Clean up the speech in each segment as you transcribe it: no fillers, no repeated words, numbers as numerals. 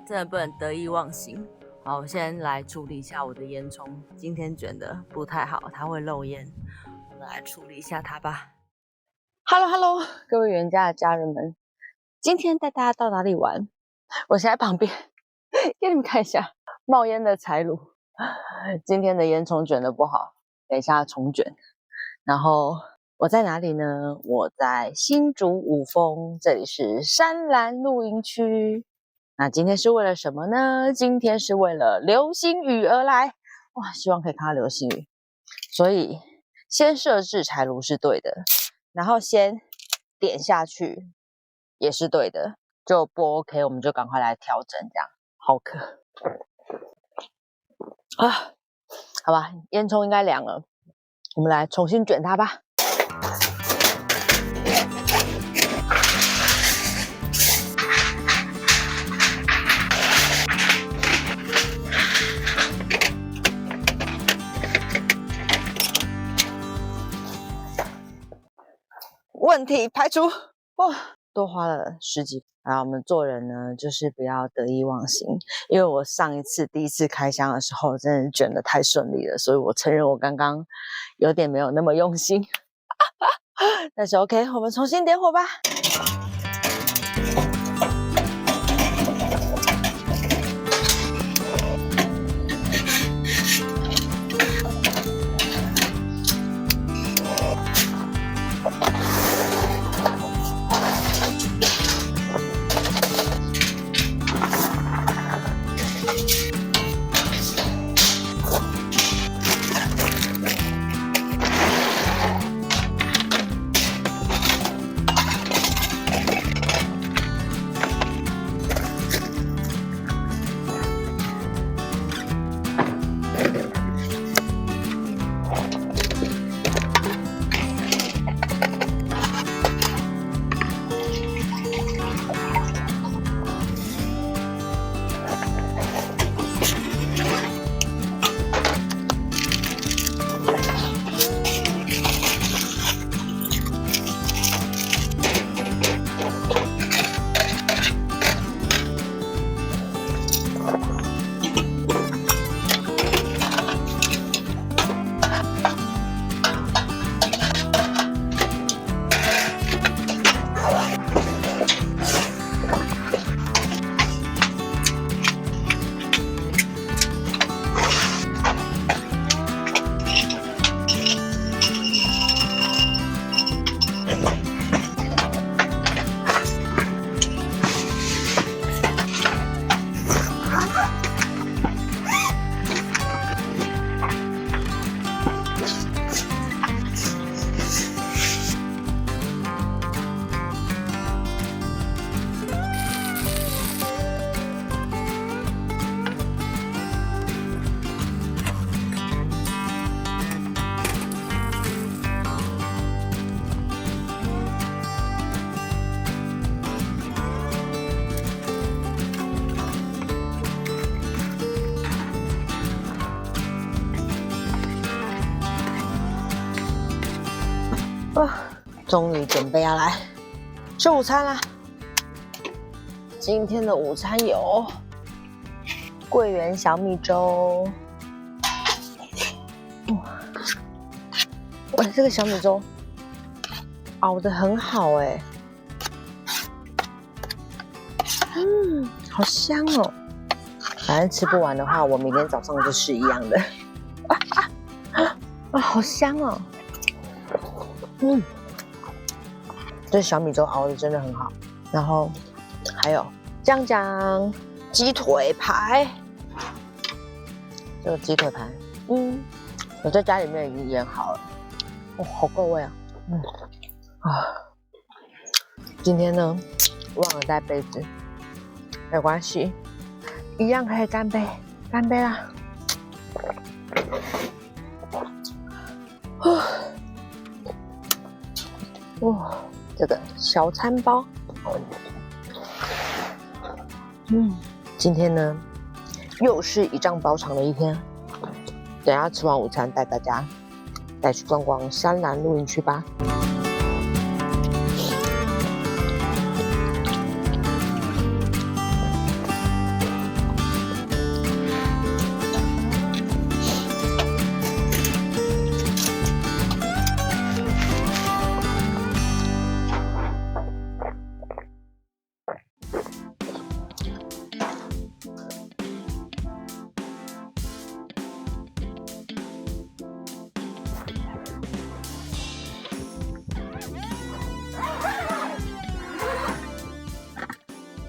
真的不能得意忘形。好，我先来处理一下我的烟囱，今天卷的不太好，它会漏烟，我们来处理一下它吧。Hello， 各位原家的家人们，今天带大家到哪里玩？我现在旁边给你们看一下冒烟的柴炉。今天的烟囱卷的不好，等一下重卷。然后我在哪里呢？我在新竹五峰，这里是山岚露营区。那今天是为了什么呢？今天是为了流星雨而来。哇，希望可以看到流星雨。所以先设置柴炉是对的，然后先点下去也是对的，就不 OK， 我们就赶快来调整，这样好渴啊！好吧，烟囱应该凉了，我们来重新卷它吧。问题排除，哇，多花了10几。然后我们做人呢，就是不要得意忘形。因为我上一次第一次开箱的时候，真的卷得太顺利了，所以我承认我刚刚有点没有那么用心。但是 OK， 我们重新点火吧。终于准备要来吃午餐啦！今天的午餐有桂圆小米粥。哇，这个小米粥熬得很好哎，好香哦！反正吃不完的话，我明天早上就吃一样的。好香哦！这小米粥熬的真的很好。然后还有酱鸡腿排，这个鸡腿排，我在家里面已经腌好了，好够味啊！今天呢，忘了带杯子，没关系，一样可以干杯，干杯啦！哇，这个小餐包，今天呢，又是一丈包长的一天。等一下吃完午餐，带大家带去逛逛山兰露营区吧。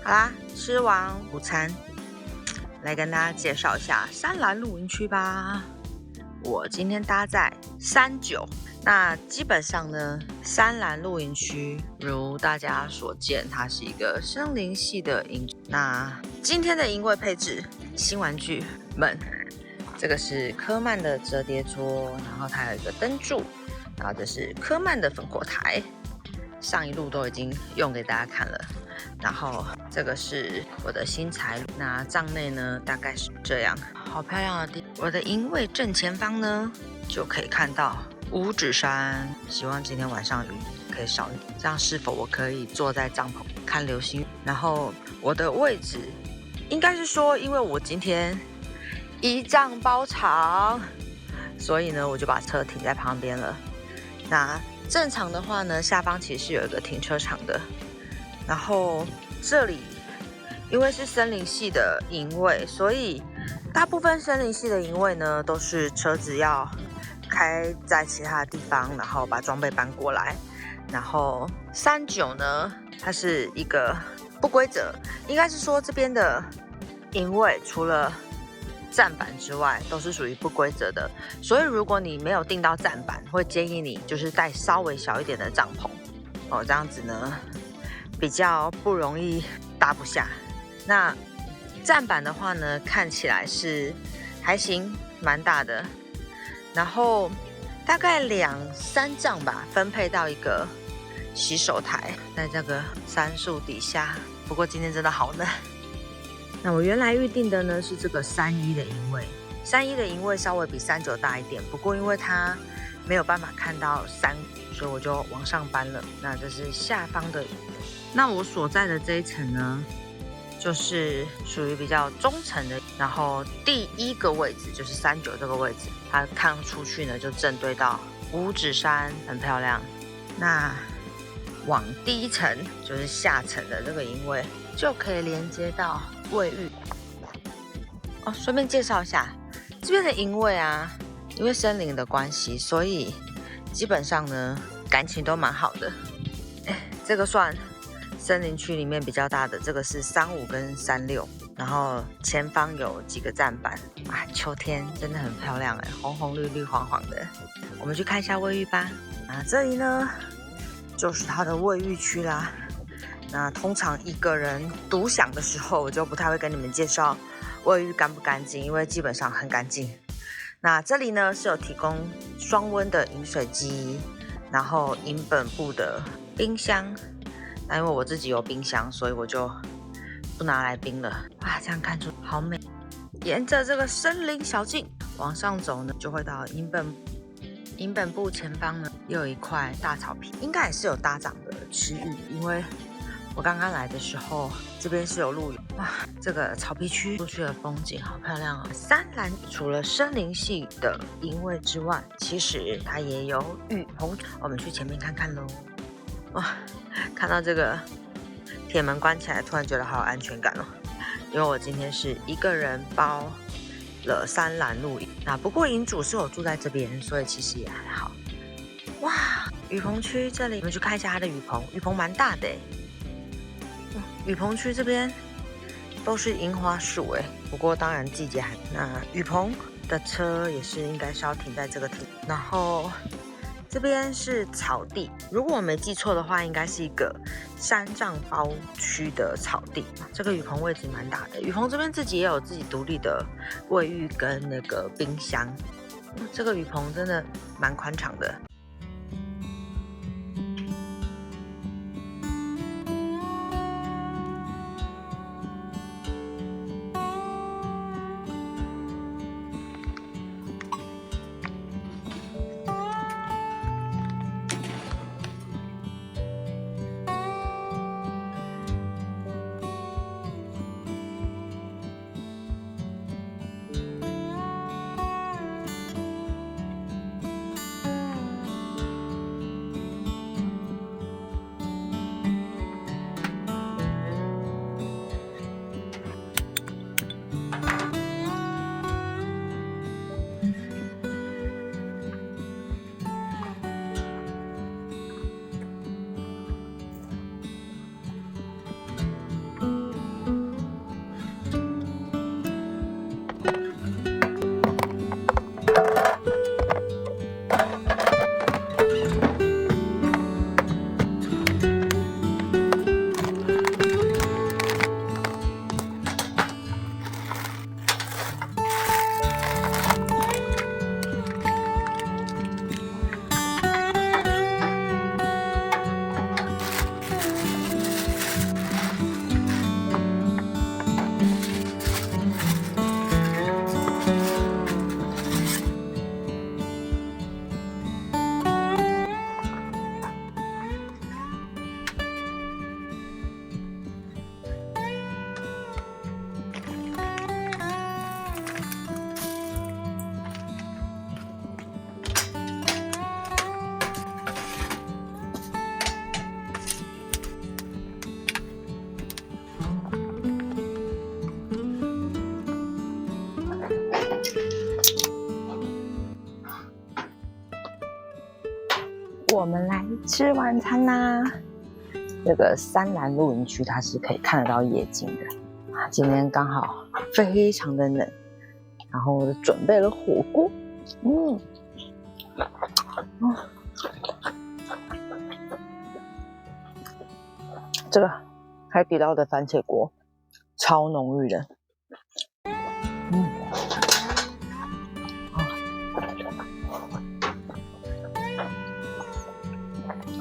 好啦，吃完午餐，来跟大家介绍一下山兰露营区吧。我今天搭在39，那基本上呢，山兰露营区如大家所见，它是一个森林系的营。那今天的营位配置，新玩具们，这个是科曼的折叠桌，然后它有一个灯柱，然后这是科曼的烽火台，上一路都已经用给大家看了。然后这个是我的新材路，那帐内呢大概是这样，好漂亮的地。我的营位正前方呢就可以看到五指山，希望今天晚上雨可以少一点，这样是否我可以坐在帐篷看流星？然后我的位置应该是说，因为我今天一丈包长，所以呢我就把车停在旁边了。那正常的话呢，下方其实是有一个停车场的。然后这里因为是森林系的营位，所以大部分森林系的营位呢都是车子要开在其他的地方，然后把装备搬过来。然后39呢，它是一个不规则，应该是说这边的营位除了站板之外都是属于不规则的，所以如果你没有订到站板，会建议你就是带稍微小一点的帐篷哦，这样子呢比较不容易搭不下。那站板的话呢，看起来是还行，蛮大的，然后大概2-3丈吧，分配到一个洗手台，在这个杉树底下。不过今天真的好冷。那我原来预定的呢是这个31的营位，31的营位稍微比39大一点，不过因为它没有办法看到山谷，所以我就往上搬了。那这是下方的。那我所在的这一层呢，就是属于比较中层的，然后第一个位置就是39这个位置，它看出去呢就正对到五指山，很漂亮。那往第一层就是下层的这个营位，就可以连接到卫浴。哦，顺便介绍一下这边的营位啊，因为森林的关系，所以基本上呢感情都蛮好的。这个算森林区里面比较大的，这个是35跟36，然后前方有几个站板啊，秋天真的很漂亮哎，红红绿绿黄黄的。我们去看一下卫浴吧。那这里呢就是它的卫浴区啦。那通常一个人独享的时候，我就不太会跟你们介绍卫浴干不干净，因为基本上很干净。那这里呢是有提供双温的饮水机，然后营本部的冰箱。那因为我自己有冰箱，所以我就不拿来冰了。哇，这样看出好美！沿着这个森林小径往上走呢，就会到营本部前方呢，又有一块大草坪，应该也是有搭帐的区域，因为我刚刚来的时候，这边是有路。哇，这个草皮区出去的风景好漂亮哦！山兰除了森林系的营位之外，其实它也有雨棚。我们去前面看看喽。哇，看到这个铁门关起来，突然觉得好有安全感哦。因为我今天是一个人包了山兰露营，那不过营主是有住在这边，所以其实也还好。哇，雨棚区这里，我们去看一下它的雨棚，雨棚蛮大的耶。雨棚区这边都是樱花树哎，不过当然季节还。那雨棚的车也是应该是要停在这个停，然后这边是草地，如果我没记错的话，应该是一个山上包区的草地。这个雨棚位置蛮大的，雨棚这边自己也有自己独立的卫浴跟那个冰箱。这个雨棚真的蛮宽敞的。我们来吃晚餐啦！这个三兰露营区它是可以看得到夜景的。今天刚好非常的冷，然后准备了火锅。这个海底捞的番茄锅超浓郁的。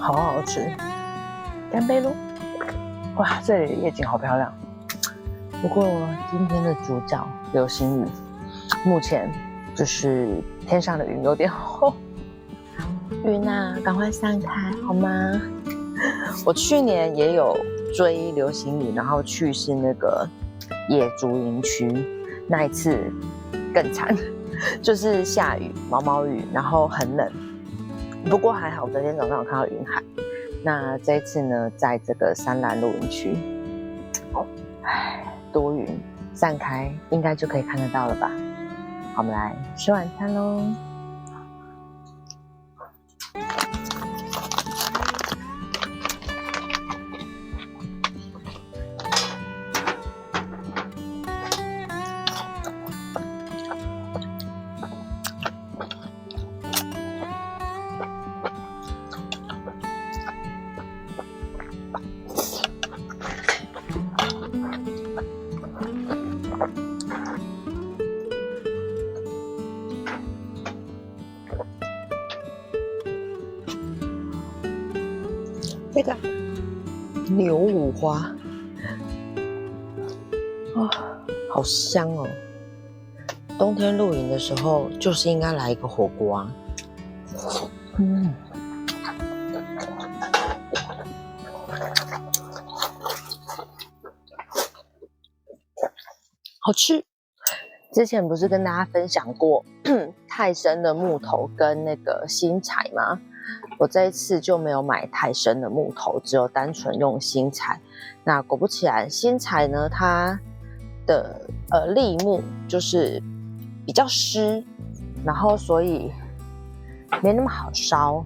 好好吃，干杯喽！哇，这里的夜景好漂亮。不过今天的主角流星雨，目前就是天上的云有点厚，云啊，赶快散开好吗？我去年也有追流星雨，然后去是那个野竹营区，那一次更惨，就是下雨，毛毛雨，然后很冷。不过还好，昨天早上有看到云海。那这一次呢，在这个三兰露营区，多云散开，应该就可以看得到了吧？好，我们来吃晚餐喽。这个牛五花，好香哦！冬天露营的时候，就是应该来一个火锅啊。好吃。之前不是跟大家分享过泰森的木头跟那个新柴吗？我这一次就没有买太深的木头，只有单纯用新柴。那果不其然，新柴呢，它的立木就是比较湿，然后所以没那么好烧。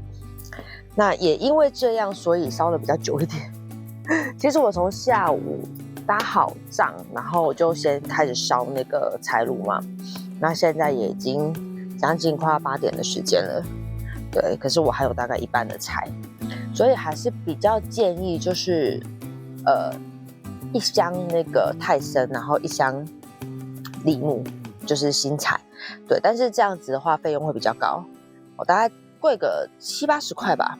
那也因为这样，所以烧的比较久一点。其实我从下午搭好帐，然后我就先开始烧那个柴炉嘛。那现在也已经将近快要8点的时间了。对，可是我还有大概一半的柴，所以还是比较建议就是一箱那个泰森，然后一箱栎木，就是新柴，对，但是这样子的话费用会比较高，大概贵个70-80块吧，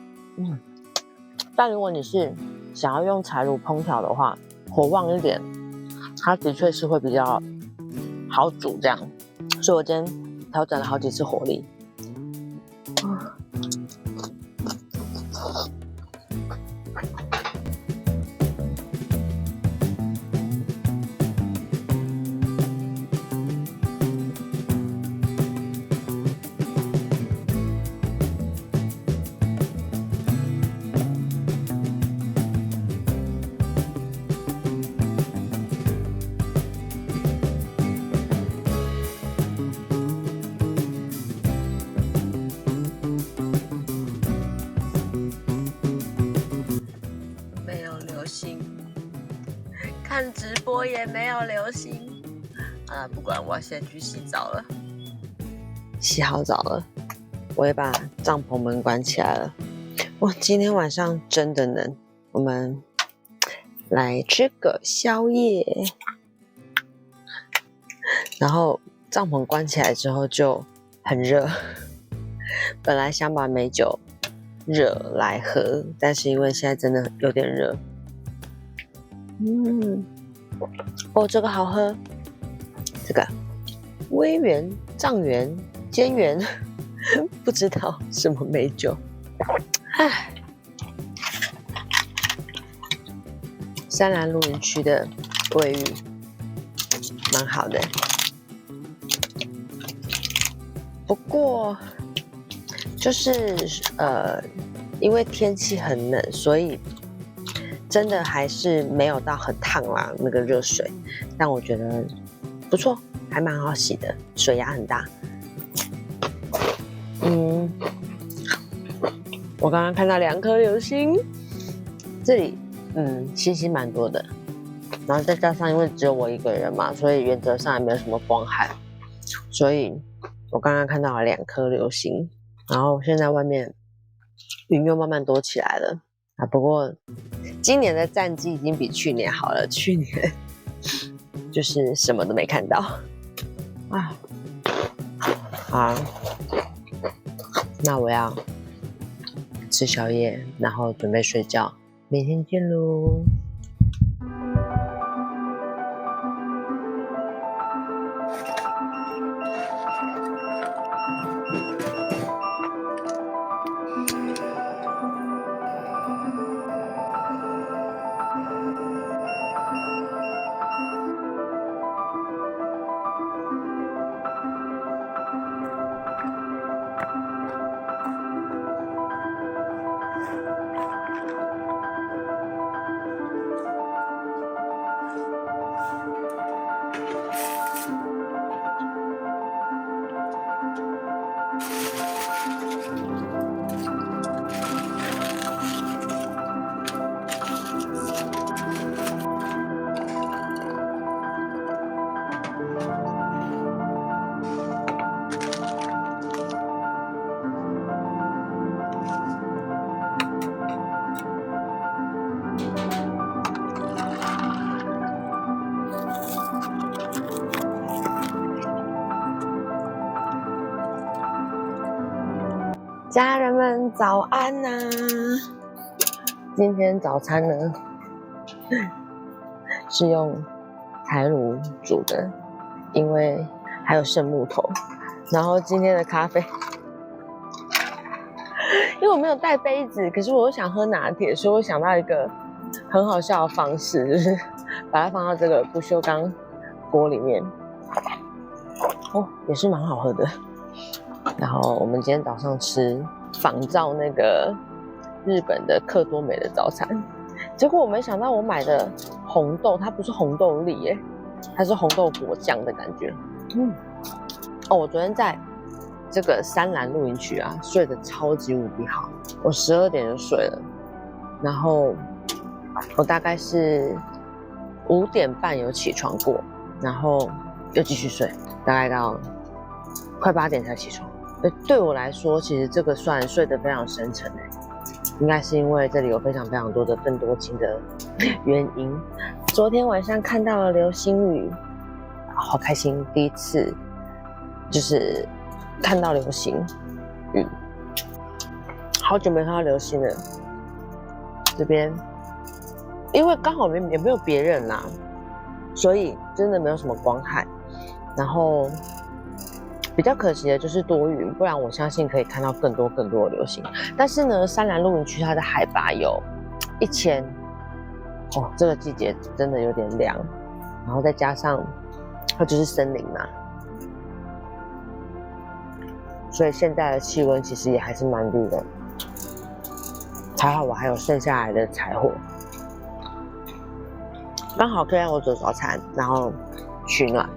但如果你是想要用柴炉烹调的话，火旺一点，它的确是会比较好煮这样，所以我今天调整了好几次火力。看直播也没有流星啊！不管，我要先去洗澡了。洗好澡了，我也把帐篷门关起来了。哇，今天晚上真的冷，我们来吃个宵夜。然后帐篷关起来之后就很热，本来想把美酒热来喝，但是因为现在真的有点热。这个好喝，这个威元、藏元、坚元，不知道什么美酒。唉，三兰露营区的卫浴蛮好的，不过就是因为天气很冷，所以真的还是没有到很烫啦，那个热水，但我觉得不错，还蛮好洗的，水压很大。我刚刚看到2颗流星，这里星星蛮多的，然后再加上因为只有我一个人嘛，所以原则上也没有什么光害，所以我刚刚看到了2颗流星，然后现在外面云又慢慢多起来了。不过今年的战绩已经比去年好了，去年就是什么都没看到好，那我要吃宵夜，然后准备睡觉，明天见喽。家人们早安呐！今天早餐呢是用柴炉煮的，因为还有剩木头。然后今天的咖啡，因为我没有带杯子，可是我又想喝拿铁，所以我想到一个很好笑的方式，就是把它放到这个不锈钢锅里面，也是蛮好喝的。然后我们今天早上吃仿照那个日本的克多美的早餐，结果我没想到我买的红豆它不是红豆粒耶，它是红豆果酱的感觉。我昨天在这个三兰露营区啊睡得超级无敌好，我12点就睡了，然后我大概是5点半有起床过，然后又继续睡，大概到快8点才起床。对我来说，其实这个算睡得非常深沉应该是因为这里有非常非常多的芬多精的原因。昨天晚上看到了流星雨，好开心，第一次就是看到流星雨，好久没看到流星了。这边因为刚好也没有别人啦，所以真的没有什么光害。然后比较可惜的就是多云，不然我相信可以看到更多的流星。但是呢，山兰露营区它的海拔有1000，这个季节真的有点凉。然后再加上它就是森林嘛，所以现在的气温其实也还是蛮低的。还好我还有剩下来的柴火，刚好可以让我做早餐，然后取暖。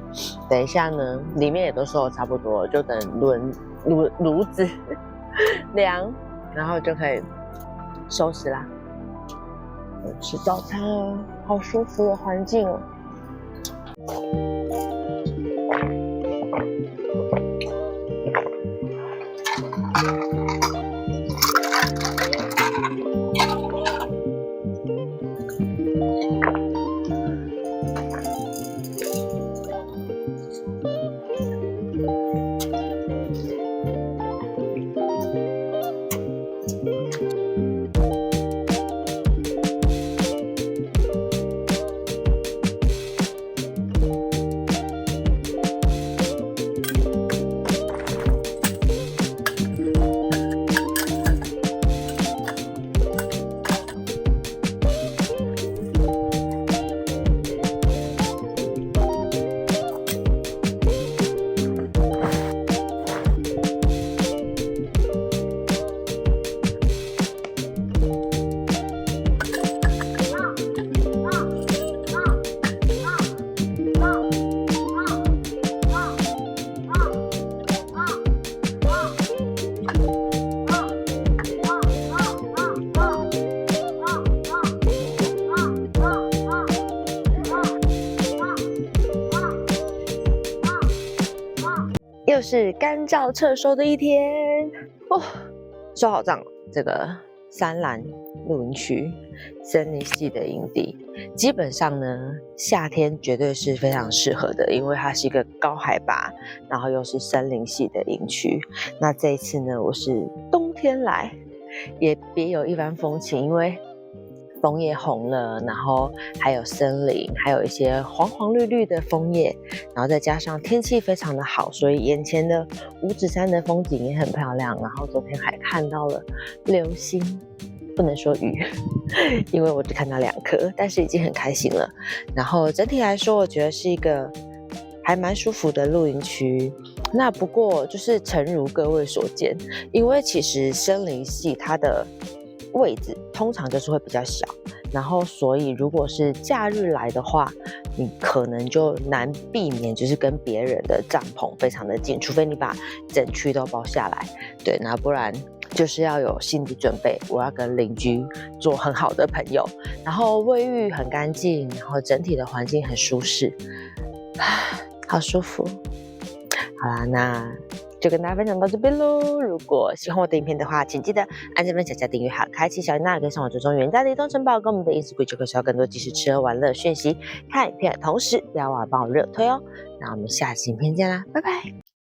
等一下呢，里面也都收的差不多了，就等炉子凉，然后就可以收拾啦。吃早餐啊，好舒服的环境哦。又是干燥撤收的一天手好胀。这个山兰露营区森林系的营地，基本上呢，夏天绝对是非常适合的，因为它是一个高海拔，然后又是森林系的营区。那这一次呢，我是冬天来，也别有一番风情，因为枫叶红了，然后还有森林，还有一些黄黄绿绿的枫叶，然后再加上天气非常的好，所以眼前的五指山的风景也很漂亮。然后昨天还看到了流星，不能说雨，因为我只看到2颗，但是已经很开心了。然后整体来说，我觉得是一个还蛮舒服的露营区。那不过就是诚如各位所见，因为其实森林系它的位置通常就是会比较小，然后所以如果是假日来的话，你可能就难避免就是跟别人的帐篷非常的近，除非你把整区都包下来，对，那不然就是要有心理准备，我要跟邻居做很好的朋友，然后卫浴很干净，然后整体的环境很舒适，好舒服。好啦，那就跟大家分享到这边咯。如果喜欢我的影片的话，请记得按这边小加订阅，还有开启小铃铛，跟上我追踪原家的移动城堡，跟我们的 Instagram 就可以收到更多即时吃喝玩乐讯息。看影片的同时，不要忘了帮我热推哦。那我们下期影片见啦，拜拜。